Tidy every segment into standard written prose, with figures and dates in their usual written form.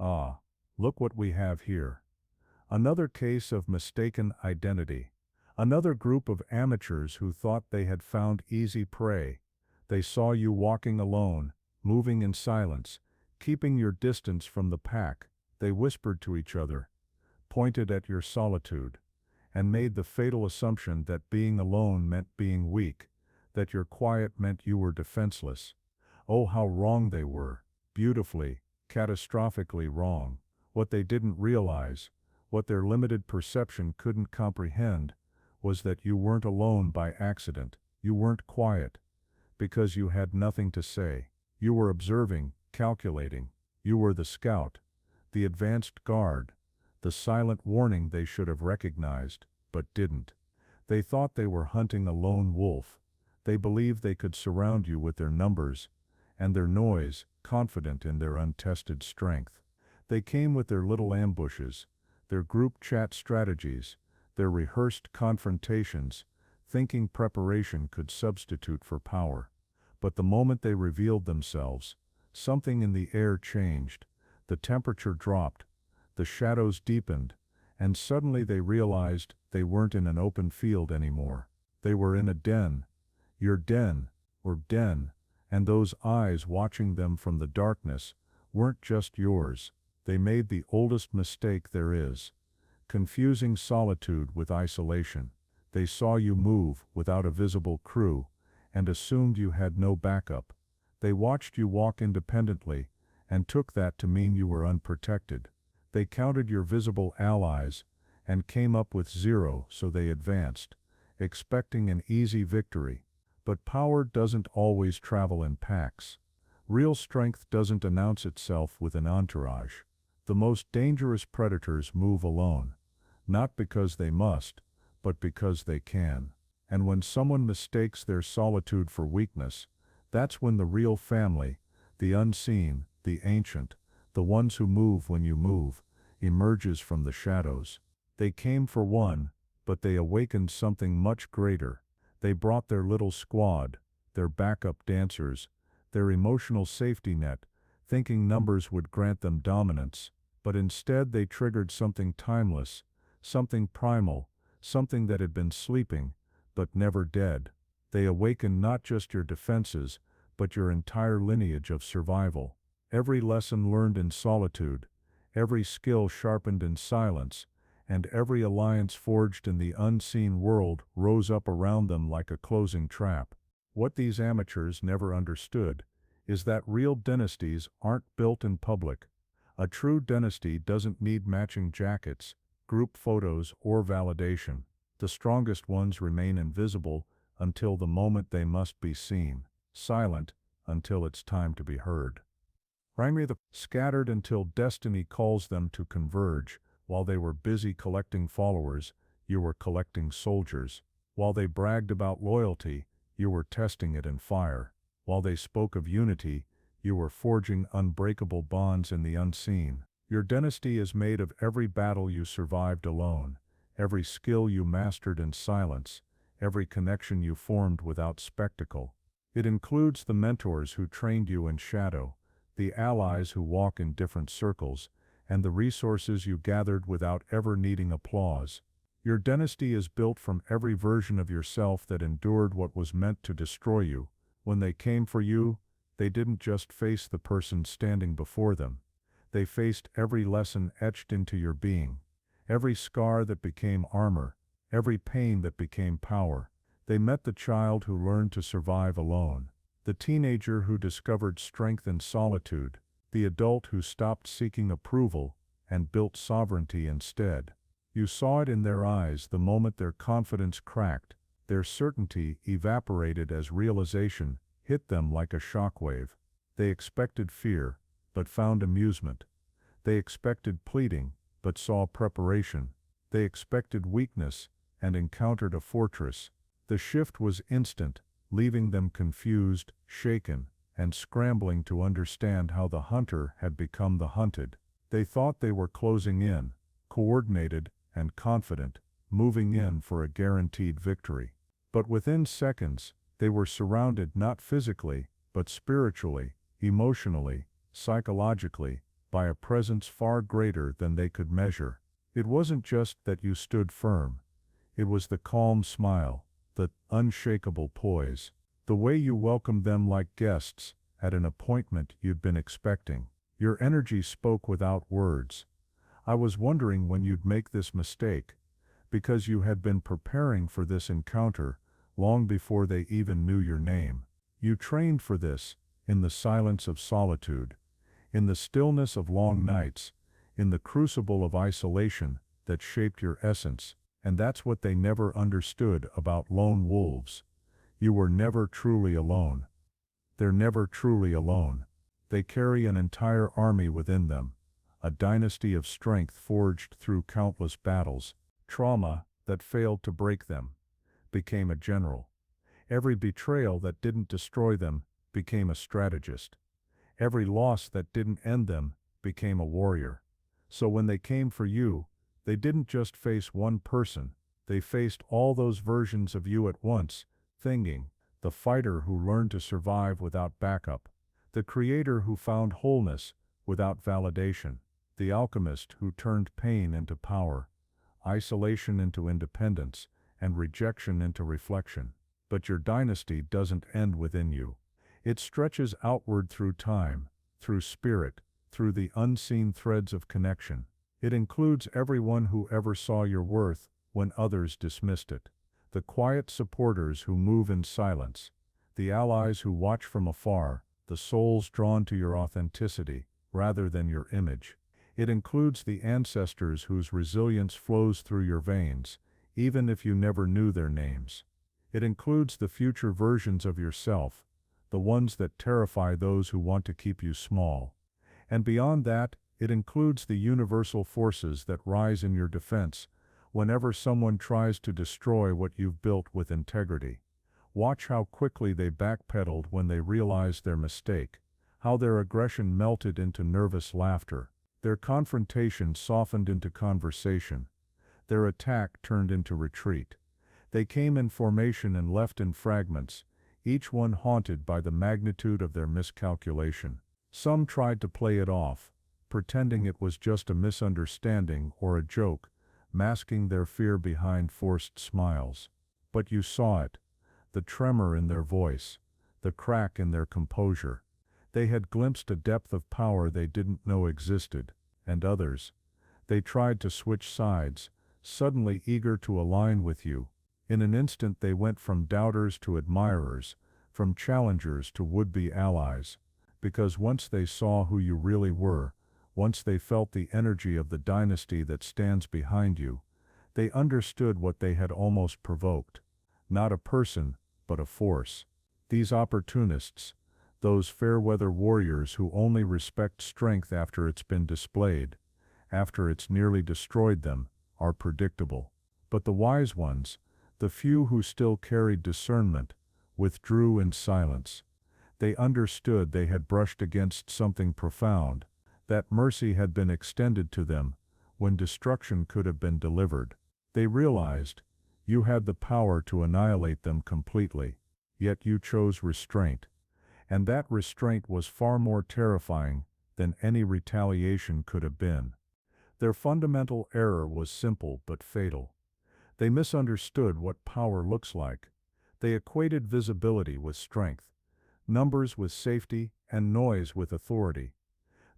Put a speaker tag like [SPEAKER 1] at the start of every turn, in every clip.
[SPEAKER 1] Ah, look what we have here. Another case of mistaken identity. Another group of amateurs who thought they had found easy prey. They saw you walking alone, moving in silence, keeping your distance from the pack. They whispered to each other, pointed at your solitude, and made the fatal assumption that being alone meant being weak, that your quiet meant you were defenseless. Oh, how wrong they were, beautifully, catastrophically wrong. What they didn't realize, what their limited perception couldn't comprehend, was that you weren't alone by accident. You weren't quiet because you had nothing to say. You were observing, calculating. You were the scout, the advanced guard, the silent warning they should have recognized, but didn't. They thought they were hunting a lone wolf. They believed they could surround you with their numbers and their noise, confident in their untested strength. They came with their little ambushes, their group chat strategies, their rehearsed confrontations, thinking preparation could substitute for power. But the moment they revealed themselves, something in the air changed, the temperature dropped, the shadows deepened, and suddenly they realized they weren't in an open field anymore. They were in a den, your den, or den, and those eyes watching them from the darkness weren't just yours. They made the oldest mistake there is, confusing solitude with isolation. They saw you move without a visible crew and assumed you had no backup. They watched you walk independently and took that to mean you were unprotected. They counted your visible allies and came up with zero, so they advanced, expecting an easy victory. But power doesn't always travel in packs. Real strength doesn't announce itself with an entourage. The most dangerous predators move alone, not because they must, but because they can. And when someone mistakes their solitude for weakness, that's when the real family, the unseen, the ancient, the ones who move when you move, emerges from the shadows. They came for one, but they awakened something much greater. They brought their little squad, their backup dancers, their emotional safety net, thinking numbers would grant them dominance. But instead they triggered something timeless, something primal, something that had been sleeping, but never dead. They awakened not just your defenses, but your entire lineage of survival. Every lesson learned in solitude, every skill sharpened in silence, and every alliance forged in the unseen world rose up around them like a closing trap. What these amateurs never understood is that real dynasties aren't built in public. A true dynasty doesn't need matching jackets, group photos, or validation. The strongest ones remain invisible until the moment they must be seen, silent until it's time to be heard. Scattered until destiny calls them to converge. While they were busy collecting followers, you were collecting soldiers. While they bragged about loyalty, you were testing it in fire. While they spoke of unity, you were forging unbreakable bonds in the unseen. Your dynasty is made of every battle you survived alone, every skill you mastered in silence, every connection you formed without spectacle. It includes the mentors who trained you in shadow, the allies who walk in different circles, and the resources you gathered without ever needing applause. Your dynasty is built from every version of yourself that endured what was meant to destroy you. When they came for you, they didn't just face the person standing before them. They faced every lesson etched into your being, every scar that became armor, every pain that became power. They met the child who learned to survive alone, the teenager who discovered strength in solitude, the adult who stopped seeking approval and built sovereignty instead. You saw it in their eyes the moment their confidence cracked, their certainty evaporated as realization hit them like a shockwave. They expected fear, but found amusement. They expected pleading, but saw preparation. They expected weakness, and encountered a fortress. The shift was instant, leaving them confused, shaken, and scrambling to understand how the hunter had become the hunted. They thought they were closing in, coordinated and confident, moving in for a guaranteed victory. But within seconds, they were surrounded not physically, but spiritually, emotionally, psychologically, by a presence far greater than they could measure. It wasn't just that you stood firm. It was the calm smile, the unshakable poise, the way you welcomed them like guests at an appointment you'd been expecting. Your energy spoke without words. I was wondering when you'd make this mistake, because you had been preparing for this encounter long before they even knew your name. You trained for this, in the silence of solitude, in the stillness of long nights, in the crucible of isolation that shaped your essence, and that's what they never understood about lone wolves. You were never truly alone. They're never truly alone. They carry an entire army within them, a dynasty of strength forged through countless battles. Trauma that failed to break them became a general. Every betrayal that didn't destroy them became a strategist. Every loss that didn't end them became a warrior. So when they came for you, they didn't just face one person, they faced all those versions of you at once, thinking, the fighter who learned to survive without backup, the creator who found wholeness without validation, the alchemist who turned pain into power, isolation into independence, and rejection into reflection. But your dynasty doesn't end within you. It stretches outward through time, through spirit, through the unseen threads of connection. It includes everyone who ever saw your worth when others dismissed it. The quiet supporters who move in silence, the allies who watch from afar, the souls drawn to your authenticity rather than your image. It includes the ancestors whose resilience flows through your veins, even if you never knew their names. It includes the future versions of yourself, the ones that terrify those who want to keep you small. And beyond that, it includes the universal forces that rise in your defense whenever someone tries to destroy what you've built with integrity. Watch how quickly they backpedaled when they realized their mistake, how their aggression melted into nervous laughter, their confrontation softened into conversation, their attack turned into retreat. They came in formation and left in fragments, each one haunted by the magnitude of their miscalculation. Some tried to play it off, pretending it was just a misunderstanding or a joke, masking their fear behind forced smiles. But you saw it, the tremor in their voice, the crack in their composure. They had glimpsed a depth of power they didn't know existed, and others. They tried to switch sides, suddenly eager to align with you. In an instant they went from doubters to admirers, from challengers to would-be allies, because once they saw who you really were, once they felt the energy of the dynasty that stands behind you, they understood what they had almost provoked. Not a person, but a force. These opportunists, those fair-weather warriors who only respect strength after it's been displayed, after it's nearly destroyed them, are predictable. But the wise ones, the few who still carried discernment, withdrew in silence. They understood they had brushed against something profound, that mercy had been extended to them when destruction could have been delivered. They realized, you had the power to annihilate them completely, yet you chose restraint. And that restraint was far more terrifying than any retaliation could have been. Their fundamental error was simple but fatal. They misunderstood what power looks like. They equated visibility with strength, numbers with safety, and noise with authority.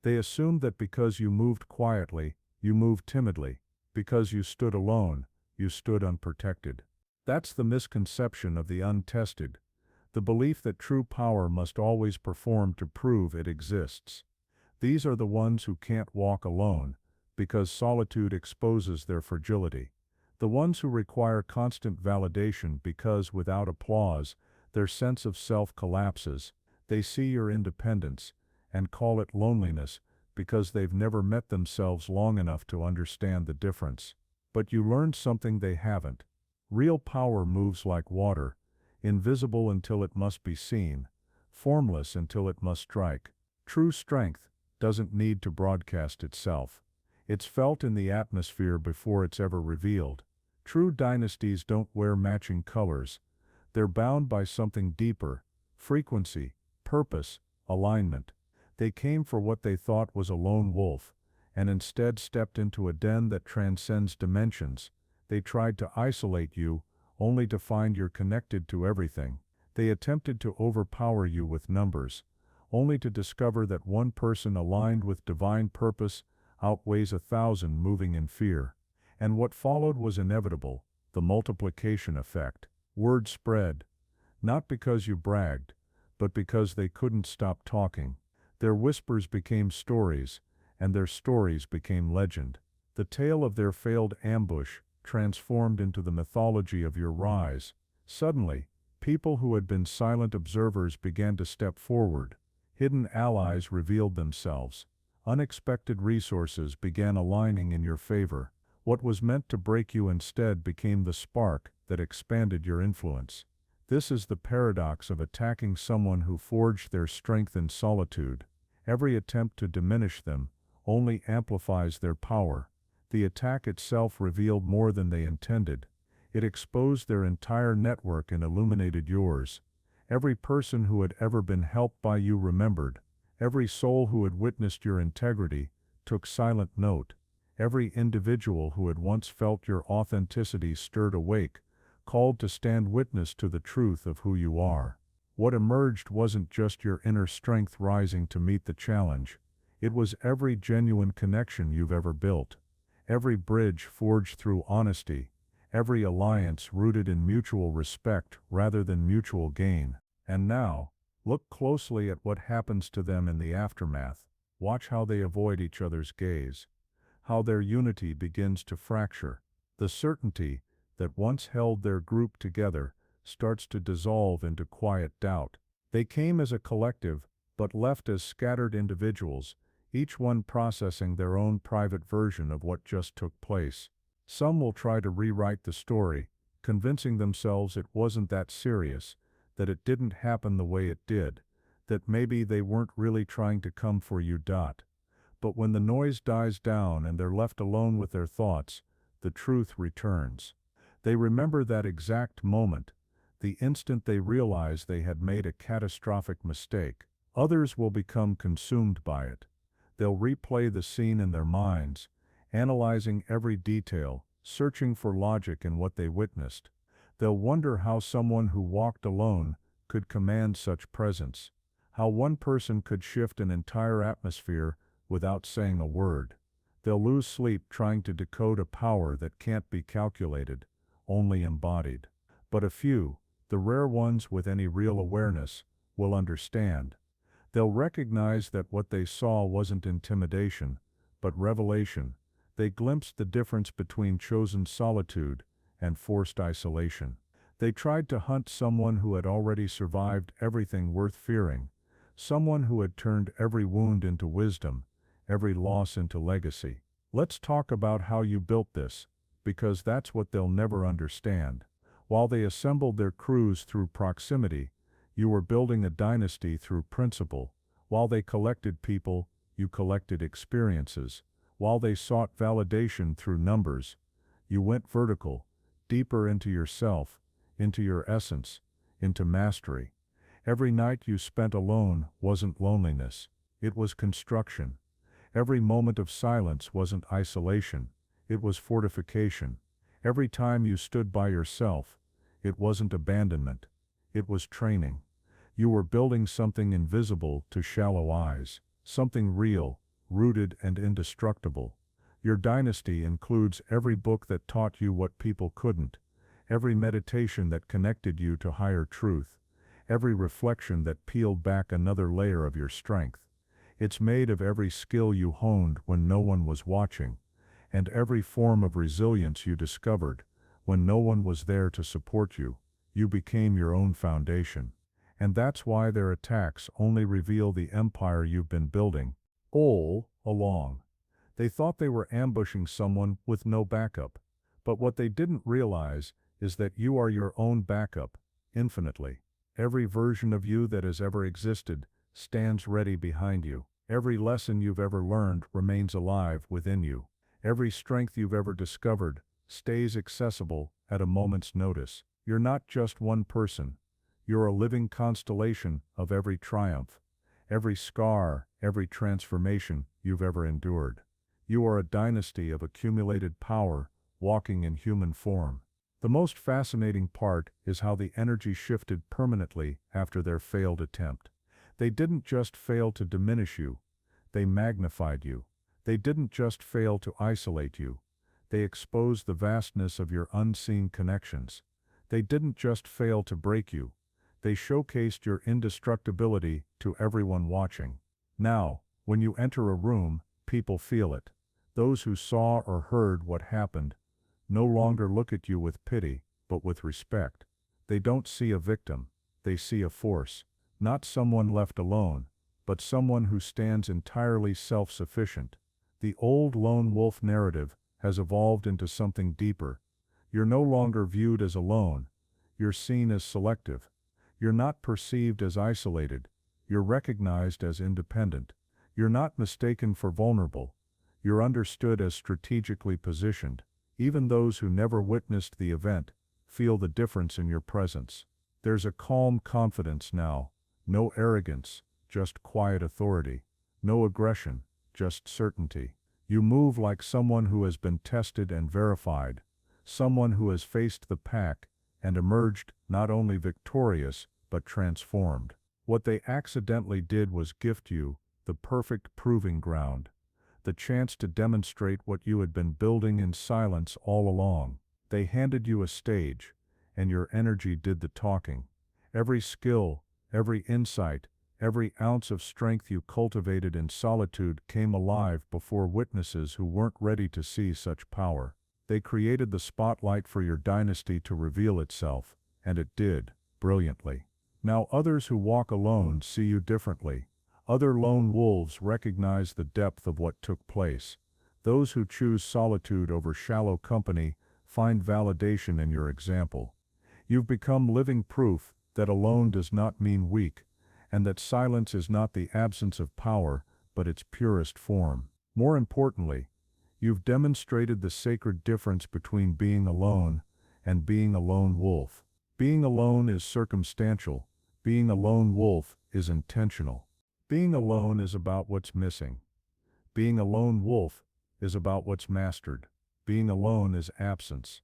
[SPEAKER 1] They assumed that because you moved quietly, you moved timidly, because you stood alone, you stood unprotected. That's the misconception of the untested, the belief that true power must always perform to prove it exists. These are the ones who can't walk alone, because solitude exposes their fragility. The ones who require constant validation because without applause, their sense of self collapses. They see your independence and call it loneliness because they've never met themselves long enough to understand the difference. But you learned something they haven't. Real power moves like water, invisible until it must be seen, formless until it must strike. True strength doesn't need to broadcast itself. It's felt in the atmosphere before it's ever revealed. True dynasties don't wear matching colors. They're bound by something deeper: frequency, purpose, alignment. They came for what they thought was a lone wolf, and instead stepped into a den that transcends dimensions. They tried to isolate you, only to find you're connected to everything. They attempted to overpower you with numbers, only to discover that one person aligned with divine purpose outweighs 1,000 moving in fear. And what followed was inevitable, the multiplication effect. Word spread, not because you bragged, but because they couldn't stop talking. Their whispers became stories, and their stories became legend. The tale of their failed ambush transformed into the mythology of your rise. Suddenly, people who had been silent observers began to step forward. Hidden allies revealed themselves. Unexpected resources began aligning in your favor. What was meant to break you instead became the spark that expanded your influence. This is the paradox of attacking someone who forged their strength in solitude. Every attempt to diminish them only amplifies their power. The attack itself revealed more than they intended. It exposed their entire network and illuminated yours. Every person who had ever been helped by you remembered. Every soul who had witnessed your integrity took silent note. Every individual who had once felt your authenticity stirred awake, called to stand witness to the truth of who you are. What emerged wasn't just your inner strength rising to meet the challenge. It was every genuine connection you've ever built. Every bridge forged through honesty. Every alliance rooted in mutual respect rather than mutual gain. And now, look closely at what happens to them in the aftermath. Watch how they avoid each other's gaze. How their unity begins to fracture. The certainty that once held their group together starts to dissolve into quiet doubt. They came as a collective, but left as scattered individuals, each one processing their own private version of what just took place. Some will try to rewrite the story, convincing themselves it wasn't that serious, that it didn't happen the way it did, that maybe they weren't really trying to come for you. But when the noise dies down and they're left alone with their thoughts, the truth returns. They remember that exact moment, the instant they realize they had made a catastrophic mistake. Others will become consumed by it. They'll replay the scene in their minds, analyzing every detail, searching for logic in what they witnessed. They'll wonder how someone who walked alone could command such presence, how one person could shift an entire atmosphere without saying a word. They'll lose sleep trying to decode a power that can't be calculated, only embodied. But a few, the rare ones with any real awareness, will understand. They'll recognize that what they saw wasn't intimidation, but revelation. They glimpsed the difference between chosen solitude and forced isolation. They tried to hunt someone who had already survived everything worth fearing, someone who had turned every wound into wisdom, every loss into legacy. Let's talk about how you built this, because that's what they'll never understand. While they assembled their crews through proximity, you were building a dynasty through principle. While they collected people, you collected experiences. While they sought validation through numbers, you went vertical, deeper into yourself, into your essence, into mastery. Every night you spent alone wasn't loneliness, it was construction. Every moment of silence wasn't isolation, it was fortification. Every time you stood by yourself, it wasn't abandonment, it was training. You were building something invisible to shallow eyes, something real, rooted and indestructible. Your dynasty includes every book that taught you what people couldn't, every meditation that connected you to higher truth, every reflection that peeled back another layer of your strength. It's made of every skill you honed when no one was watching, and every form of resilience you discovered when no one was there to support you. You became your own foundation. And that's why their attacks only reveal the empire you've been building all along. They thought they were ambushing someone with no backup, but what they didn't realize is that you are your own backup, infinitely. Every version of you that has ever existed stands ready behind you. Every lesson you've ever learned remains alive within you. Every strength you've ever discovered stays accessible at a moment's notice. You're not just one person. You're a living constellation of every triumph, every scar, every transformation you've ever endured. You are a dynasty of accumulated power, walking in human form. The most fascinating part is how the energy shifted permanently after their failed attempt. They didn't just fail to diminish you, they magnified you. They didn't just fail to isolate you, they exposed the vastness of your unseen connections. They didn't just fail to break you, they showcased your indestructibility to everyone watching. Now, when you enter a room, people feel it. Those who saw or heard what happened no longer look at you with pity, but with respect. They don't see a victim, they see a force. Not someone left alone, but someone who stands entirely self-sufficient. The old lone wolf narrative has evolved into something deeper. You're no longer viewed as alone, you're seen as selective. You're not perceived as isolated, you're recognized as independent. You're not mistaken for vulnerable, you're understood as strategically positioned. Even those who never witnessed the event feel the difference in your presence. There's a calm confidence now, no arrogance, just quiet authority, no aggression, just certainty. You move like someone who has been tested and verified, someone who has faced the pack and emerged not only victorious, but transformed. What they accidentally did was gift you the perfect proving ground, the chance to demonstrate what you had been building in silence all along. They handed you a stage, and your energy did the talking. Every skill, every insight, every ounce of strength you cultivated in solitude came alive before witnesses who weren't ready to see such power. They created the spotlight for your dynasty to reveal itself, and it did, brilliantly. Now others who walk alone see you differently. Other lone wolves recognize the depth of what took place. Those who choose solitude over shallow company find validation in your example. You've become living proof that alone does not mean weak, and that silence is not the absence of power, but its purest form. More importantly, you've demonstrated the sacred difference between being alone and being a lone wolf. Being alone is circumstantial, being a lone wolf is intentional. Being alone is about what's missing. Being a lone wolf is about what's mastered. Being alone is absence.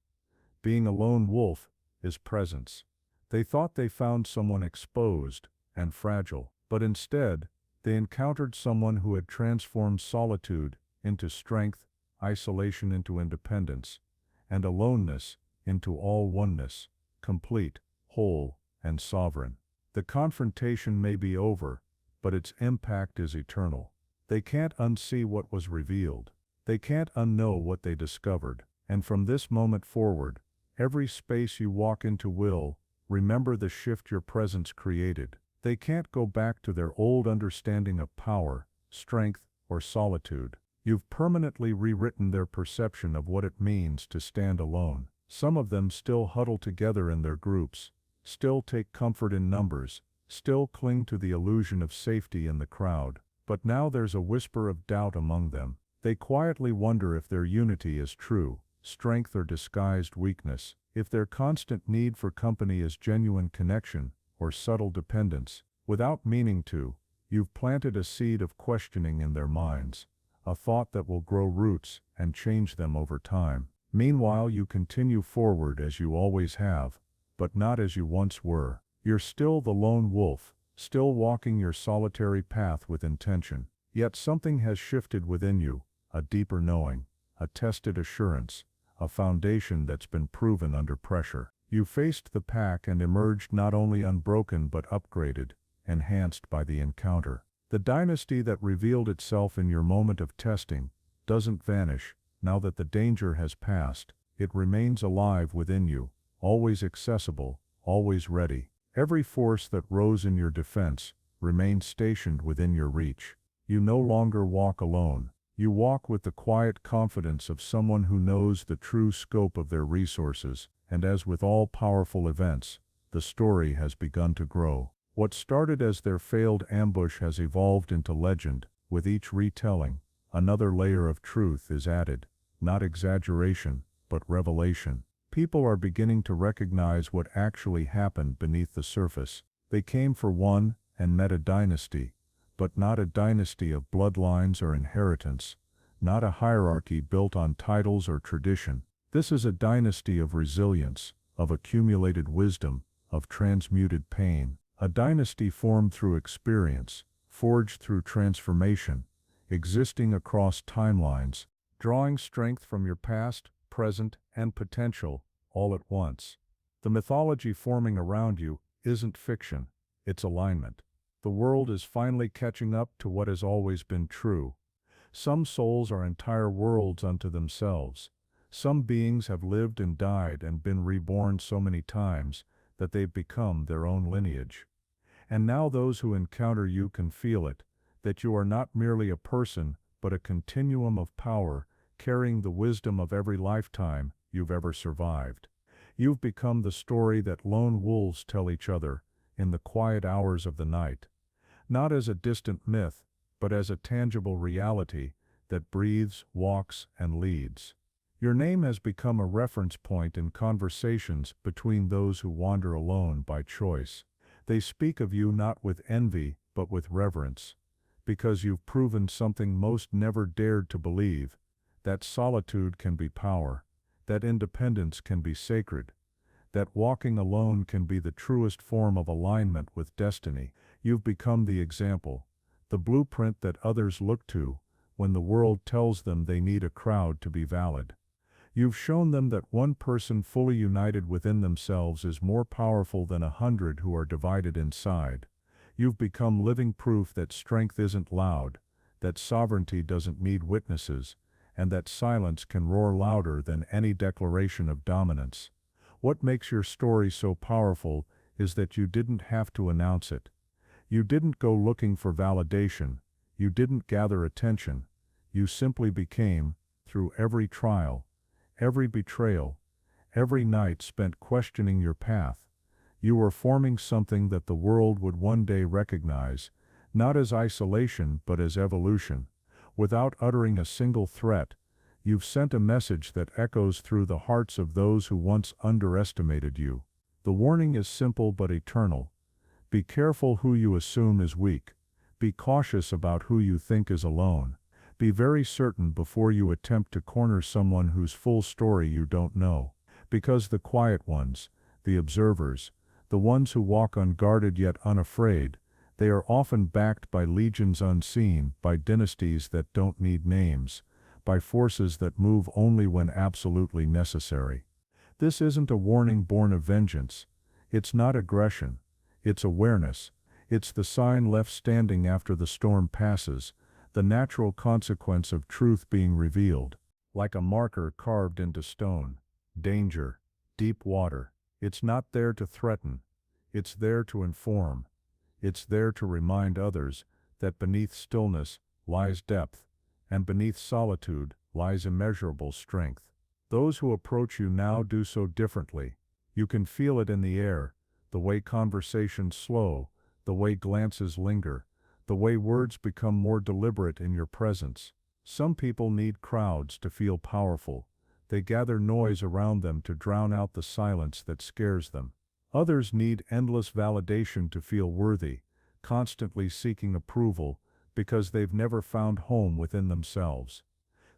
[SPEAKER 1] Being a lone wolf is presence. They thought they found someone exposed and fragile, but instead, they encountered someone who had transformed solitude into strength, isolation into independence, and aloneness into all oneness, complete, whole, and sovereign. The confrontation may be over, but its impact is eternal. They can't unsee what was revealed. They can't unknow what they discovered. And from this moment forward, every space you walk into will remember the shift your presence created. They can't go back to their old understanding of power, strength, or solitude. You've permanently rewritten their perception of what it means to stand alone. Some of them still huddle together in their groups, still take comfort in numbers, still cling to the illusion of safety in the crowd. But now there's a whisper of doubt among them. They quietly wonder if their unity is true, strength or disguised weakness, if their constant need for company is genuine connection or subtle dependence. Without meaning to, you've planted a seed of questioning in their minds, a thought that will grow roots and change them over time. Meanwhile, you continue forward as you always have, but not as you once were. You're still the lone wolf, still walking your solitary path with intention. Yet something has shifted within you, a deeper knowing, a tested assurance, a foundation that's been proven under pressure. You faced the pack and emerged not only unbroken but upgraded, enhanced by the encounter. The dynasty that revealed itself in your moment of testing doesn't vanish now that the danger has passed. It remains alive within you, always accessible, always ready. Every force that rose in your defense remains stationed within your reach. You no longer walk alone. You walk with the quiet confidence of someone who knows the true scope of their resources, and as with all powerful events, the story has begun to grow. What started as their failed ambush has evolved into legend. With each retelling, another layer of truth is added, not exaggeration, but revelation. People are beginning to recognize what actually happened beneath the surface. They came for one and met a dynasty, but not a dynasty of bloodlines or inheritance, not a hierarchy built on titles or tradition. This is a dynasty of resilience, of accumulated wisdom, of transmuted pain. A dynasty formed through experience, forged through transformation, existing across timelines, drawing strength from your past, present, and potential, all at once. The mythology forming around you isn't fiction, it's alignment. The world is finally catching up to what has always been true. Some souls are entire worlds unto themselves. Some beings have lived and died and been reborn so many times that they've become their own lineage. And now those who encounter you can feel it, that you are not merely a person, but a continuum of power, carrying the wisdom of every lifetime you've ever survived. You've become the story that lone wolves tell each other in the quiet hours of the night, not as a distant myth, but as a tangible reality that breathes, walks, and leads. Your name has become a reference point in conversations between those who wander alone by choice. They speak of you not with envy, but with reverence, because you've proven something most never dared to believe, that solitude can be power, that independence can be sacred, that walking alone can be the truest form of alignment with destiny. You've become the example, the blueprint that others look to when the world tells them they need a crowd to be valid. You've shown them that one person fully united within themselves is more powerful than 100 who are divided inside. You've become living proof that strength isn't loud, that sovereignty doesn't need witnesses, and that silence can roar louder than any declaration of dominance. What makes your story so powerful is that you didn't have to announce it. You didn't go looking for validation. You didn't gather attention. You simply became, through every trial, every betrayal, every night spent questioning your path, you were forming something that the world would one day recognize, not as isolation but as evolution. Without uttering a single threat, you've sent a message that echoes through the hearts of those who once underestimated you. The warning is simple but eternal. Be careful who you assume is weak. Be cautious about who you think is alone. Be very certain before you attempt to corner someone whose full story you don't know. Because the quiet ones, the observers, the ones who walk unguarded yet unafraid, they are often backed by legions unseen, by dynasties that don't need names, by forces that move only when absolutely necessary. This isn't a warning born of vengeance. It's not aggression. It's awareness. It's the sign left standing after the storm passes, the natural consequence of truth being revealed. Like a marker carved into stone. Danger. Deep water. It's not there to threaten. It's there to inform. It's there to remind others that beneath stillness lies depth, and beneath solitude lies immeasurable strength. Those who approach you now do so differently. You can feel it in the air, the way conversations slow, the way glances linger, the way words become more deliberate in your presence. Some people need crowds to feel powerful. They gather noise around them to drown out the silence that scares them. Others need endless validation to feel worthy, constantly seeking approval because they've never found home within themselves.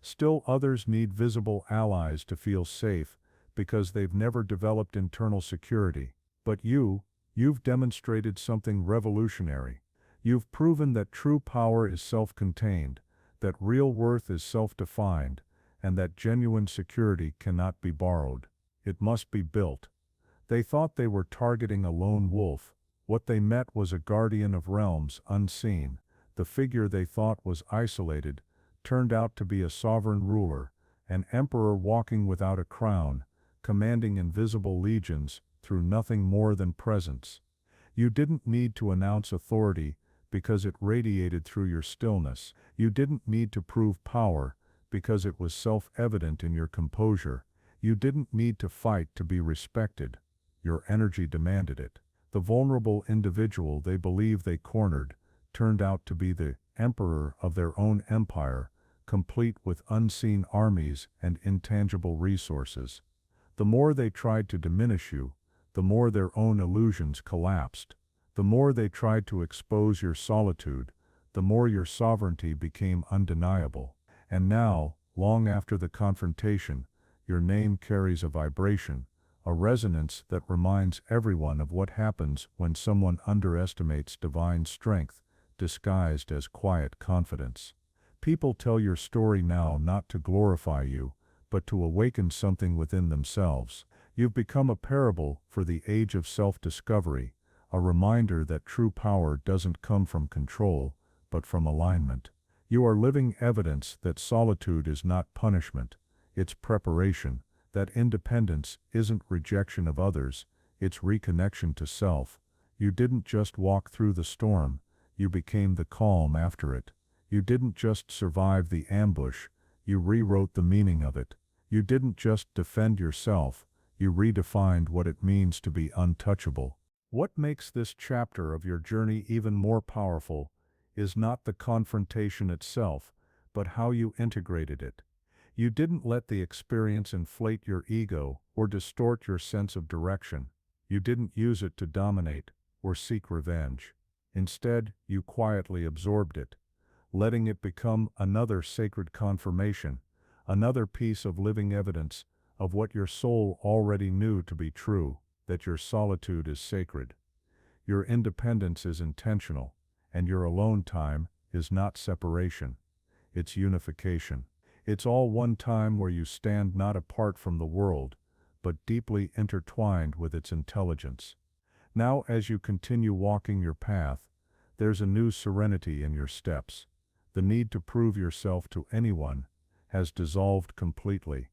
[SPEAKER 1] Still others need visible allies to feel safe because they've never developed internal security. But you've demonstrated something revolutionary. You've proven that true power is self-contained, that real worth is self-defined, and that genuine security cannot be borrowed. It must be built. They thought they were targeting a lone wolf. What they met was a guardian of realms unseen. The figure they thought was isolated turned out to be a sovereign ruler, an emperor walking without a crown, commanding invisible legions through nothing more than presence. You didn't need to announce authority because it radiated through your stillness. You didn't need to prove power because it was self-evident in your composure. You didn't need to fight to be respected. Your energy demanded it. The vulnerable individual they believed they cornered turned out to be the emperor of their own empire, complete with unseen armies and intangible resources. The more they tried to diminish you, the more their own illusions collapsed. The more they tried to expose your solitude, the more your sovereignty became undeniable. And now, long after the confrontation, your name carries a vibration, a resonance that reminds everyone of what happens when someone underestimates divine strength, disguised as quiet confidence. People tell your story now not to glorify you, but to awaken something within themselves. You've become a parable for the age of self-discovery, a reminder that true power doesn't come from control, but from alignment. You are living evidence that solitude is not punishment, it's preparation, that independence isn't rejection of others, it's reconnection to self. You didn't just walk through the storm, you became the calm after it. You didn't just survive the ambush, you rewrote the meaning of it. You didn't just defend yourself, you redefined what it means to be untouchable. What makes this chapter of your journey even more powerful is not the confrontation itself, but how you integrated it. You didn't let the experience inflate your ego or distort your sense of direction. You didn't use it to dominate or seek revenge. Instead, you quietly absorbed it, letting it become another sacred confirmation, another piece of living evidence of what your soul already knew to be true, that your solitude is sacred. Your independence is intentional, and your alone time is not separation, it's unification. It's all one time where you stand not apart from the world, but deeply intertwined with its intelligence. Now as you continue walking your path, there's a new serenity in your steps. The need to prove yourself to anyone has dissolved completely.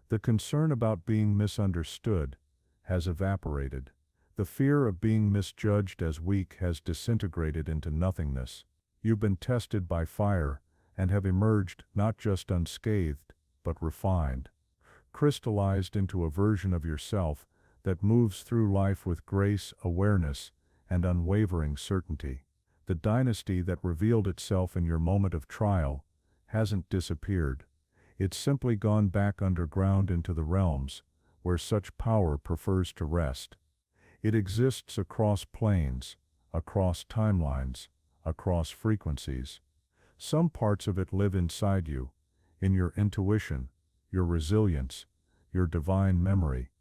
[SPEAKER 1] The concern about being misunderstood has evaporated. The fear of being misjudged as weak has disintegrated into nothingness. You've been tested by fire and have emerged not just unscathed, but refined, crystallized into a version of yourself that moves through life with grace, awareness, and unwavering certainty. The dynasty that revealed itself in your moment of trial hasn't disappeared. It's simply gone back underground into the realms where such power prefers to rest. It exists across planes, across timelines, across frequencies. Some parts of it live inside you, in your intuition, your resilience, your divine memory.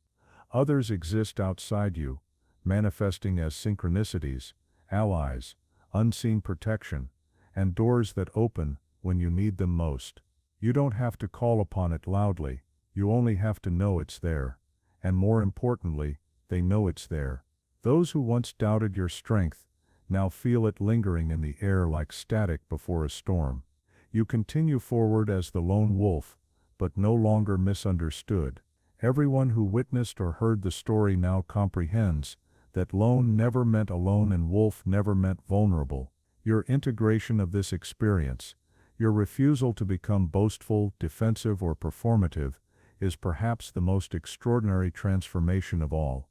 [SPEAKER 1] Others exist outside you, manifesting as synchronicities, allies, unseen protection, and doors that open when you need them most. You don't have to call upon it loudly, you only have to know it's there. And more importantly, they know it's there. Those who once doubted your strength now feel it lingering in the air like static before a storm. You continue forward as the lone wolf, but no longer misunderstood. Everyone who witnessed or heard the story now comprehends that lone never meant alone and wolf never meant vulnerable. Your integration of this experience, your refusal to become boastful, defensive, or performative, is perhaps the most extraordinary transformation of all.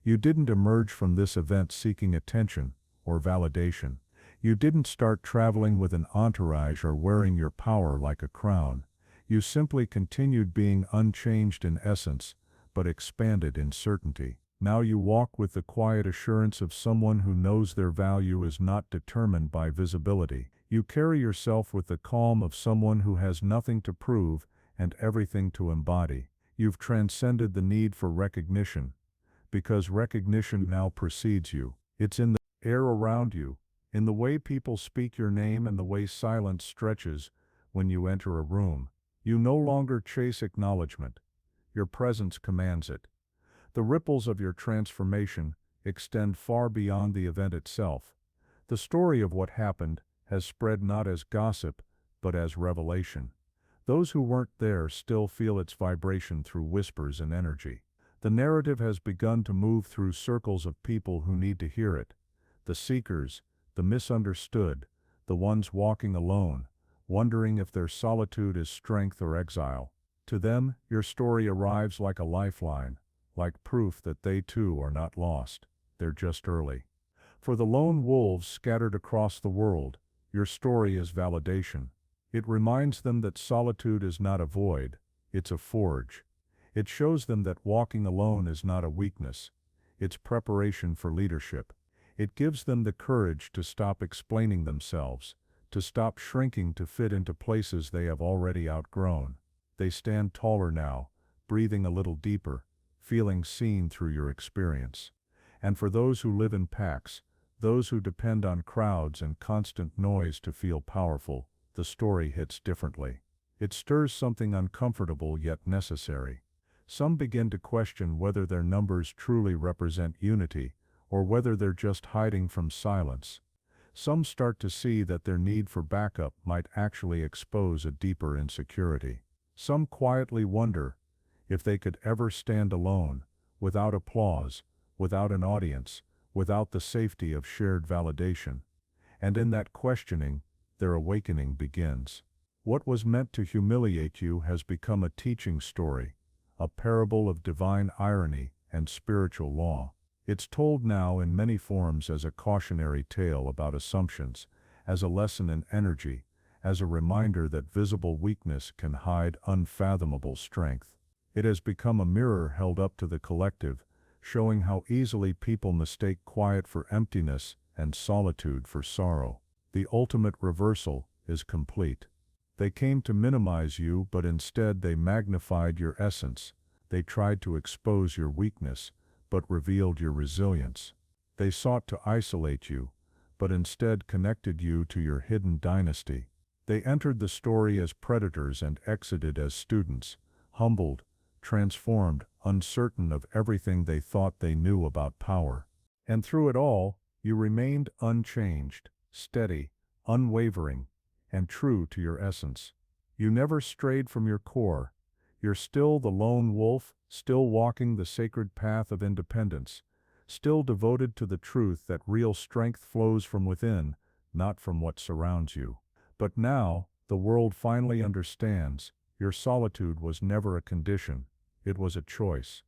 [SPEAKER 1] You didn't emerge from this event seeking attention or validation. You didn't start traveling with an entourage or wearing your power like a crown. You simply continued being unchanged in essence, but expanded in certainty. Now you walk with the quiet assurance of someone who knows their value is not determined by visibility. You carry yourself with the calm of someone who has nothing to prove and everything to embody. You've transcended the need for recognition, because recognition now precedes you. It's in the air around you, in the way people speak your name and the way silence stretches when you enter a room. You no longer chase acknowledgement. Your presence commands it. The ripples of your transformation extend far beyond the event itself. The story of what happened has spread not as gossip, but as revelation. Those who weren't there still feel its vibration through whispers and energy. The narrative has begun to move through circles of people who need to hear it. The seekers, the misunderstood, the ones walking alone, wondering if their solitude is strength or exile. To them, your story arrives like a lifeline, like proof that they too are not lost, they're just early. For the lone wolves scattered across the world, your story is validation. It reminds them that solitude is not a void, it's a forge. It shows them that walking alone is not a weakness, it's preparation for leadership. It gives them the courage to stop explaining themselves, to stop shrinking to fit into places they have already outgrown. They stand taller now, breathing a little deeper, feeling seen through your experience. And for those who live in packs, those who depend on crowds and constant noise to feel powerful, the story hits differently. It stirs something uncomfortable yet necessary. Some begin to question whether their numbers truly represent unity, or whether they're just hiding from silence. Some start to see that their need for backup might actually expose a deeper insecurity. Some quietly wonder if they could ever stand alone, without applause, without an audience, without the safety of shared validation. And in that questioning, their awakening begins. What was meant to humiliate you has become a teaching story, a parable of divine irony and spiritual law. It's told now in many forms as a cautionary tale about assumptions, as a lesson in energy, as a reminder that visible weakness can hide unfathomable strength. It has become a mirror held up to the collective, showing how easily people mistake quiet for emptiness and solitude for sorrow. The ultimate reversal is complete. They came to minimize you, but instead they magnified your essence. They tried to expose your weakness, but revealed your resilience. They sought to isolate you, but instead connected you to your hidden dynasty. They entered the story as predators and exited as students, humbled, transformed, uncertain of everything they thought they knew about power. And through it all, you remained unchanged, steady, unwavering, and true to your essence. You never strayed from your core. You're still the lone wolf, still walking the sacred path of independence, still devoted to the truth that real strength flows from within, not from what surrounds you. But now, the world finally understands, your solitude was never a condition, it was a choice.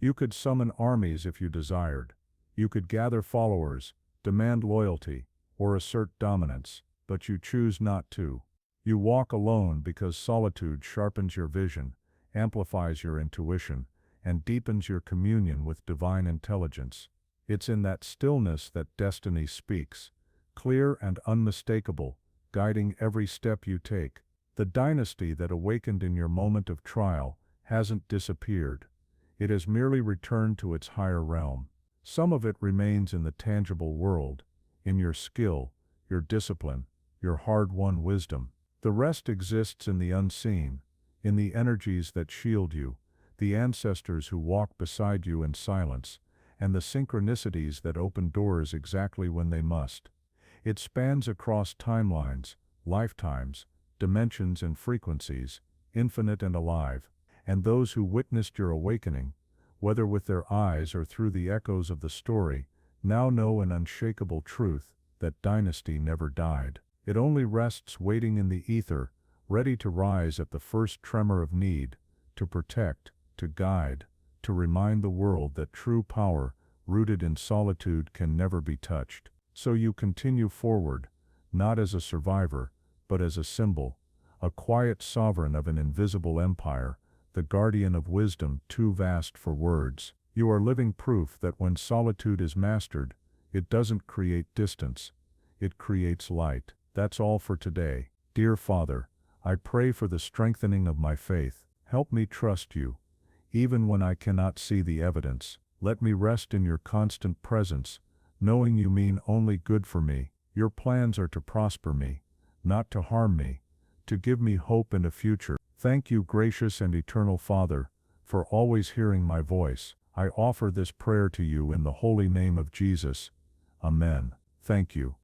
[SPEAKER 1] You could summon armies if you desired. You could gather followers, demand loyalty, or assert dominance, but you choose not to. You walk alone because solitude sharpens your vision, amplifies your intuition, and deepens your communion with divine intelligence. It's in that stillness that destiny speaks, clear and unmistakable, guiding every step you take. The dynasty that awakened in your moment of trial hasn't disappeared. It has merely returned to its higher realm. Some of it remains in the tangible world, in your skill, your discipline, your hard-won wisdom. The rest exists in the unseen, in the energies that shield you, the ancestors who walk beside you in silence, and the synchronicities that open doors exactly when they must. It spans across timelines, lifetimes, dimensions and frequencies, infinite and alive, and those who witnessed your awakening, whether with their eyes or through the echoes of the story, now know an unshakable truth, that dynasty never died. It only rests waiting in the ether, ready to rise at the first tremor of need, to protect, to guide, to remind the world that true power, rooted in solitude, can never be touched. So you continue forward, not as a survivor, but as a symbol, a quiet sovereign of an invisible empire, the guardian of wisdom too vast for words. You are living proof that when solitude is mastered, it doesn't create distance, it creates light. That's all for today. Dear Father, I pray for the strengthening of my faith. Help me trust you, even when I cannot see the evidence. Let me rest in your constant presence, knowing you mean only good for me. Your plans are to prosper me, not to harm me, to give me hope and a future. Thank you, gracious and eternal Father, for always hearing my voice. I offer this prayer to you in the holy name of Jesus. Amen. Thank you.